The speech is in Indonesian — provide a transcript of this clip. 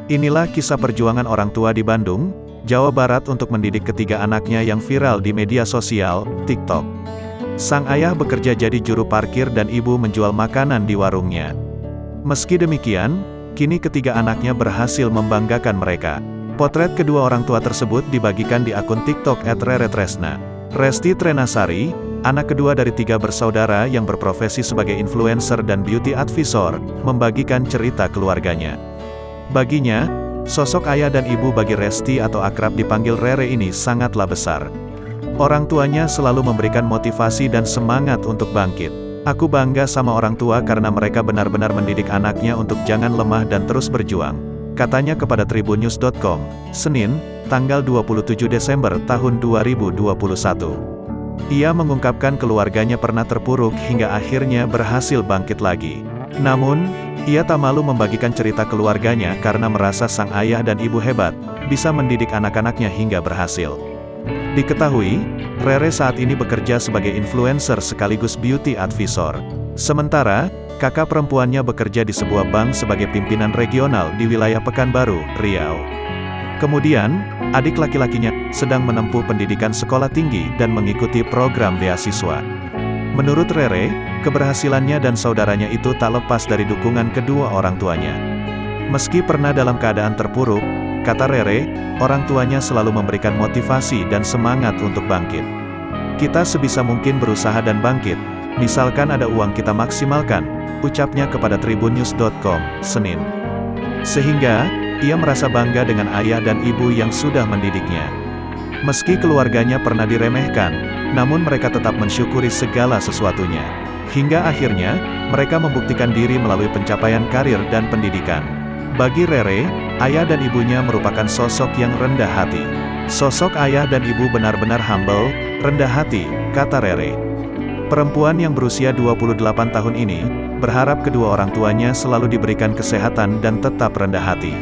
Inilah kisah perjuangan orang tua di Bandung, Jawa Barat untuk mendidik ketiga anaknya yang viral di media sosial, TikTok. Sang ayah bekerja jadi juru parkir dan ibu menjual makanan di warungnya. Meski demikian, kini ketiga anaknya berhasil membanggakan mereka. Potret kedua orang tua tersebut dibagikan di akun TikTok @reretresna. Resti Trenasari, anak kedua dari 3 bersaudara yang berprofesi sebagai influencer dan beauty advisor, membagikan cerita keluarganya. Baginya, sosok ayah dan ibu bagi Resti atau akrab dipanggil Rere ini sangatlah besar. Orang tuanya selalu memberikan motivasi dan semangat untuk bangkit. Aku bangga sama orang tua karena mereka benar-benar mendidik anaknya untuk jangan lemah dan terus berjuang, katanya kepada tribunnews.com, Senin, tanggal 27 Desember tahun 2021. Ia mengungkapkan keluarganya pernah terpuruk hingga akhirnya berhasil bangkit lagi. Namun, ia tak malu membagikan cerita keluarganya karena merasa sang ayah dan ibu hebat, bisa mendidik anak-anaknya hingga berhasil. Diketahui, Rere saat ini bekerja sebagai influencer sekaligus beauty advisor. Sementara, kakak perempuannya bekerja di sebuah bank sebagai pimpinan regional di wilayah Pekanbaru, Riau. Kemudian, adik laki-lakinya sedang menempuh pendidikan sekolah tinggi dan mengikuti program beasiswa. Menurut Rere, keberhasilannya dan saudaranya itu tak lepas dari dukungan kedua orang tuanya. Meski pernah dalam keadaan terpuruk, kata Rere, orang tuanya selalu memberikan motivasi dan semangat untuk bangkit. Kita sebisa mungkin berusaha dan bangkit, misalkan ada uang kita maksimalkan, ucapnya kepada tribunnews.com, Senin. Sehingga, ia merasa bangga dengan ayah dan ibu yang sudah mendidiknya. Meski keluarganya pernah diremehkan, namun mereka tetap mensyukuri segala sesuatunya. Hingga akhirnya, mereka membuktikan diri melalui pencapaian karir dan pendidikan. Bagi Rere, ayah dan ibunya merupakan sosok yang rendah hati. Sosok ayah dan ibu benar-benar humble, rendah hati, kata Rere. Perempuan yang berusia 28 tahun ini, berharap kedua orang tuanya selalu diberikan kesehatan dan tetap rendah hati.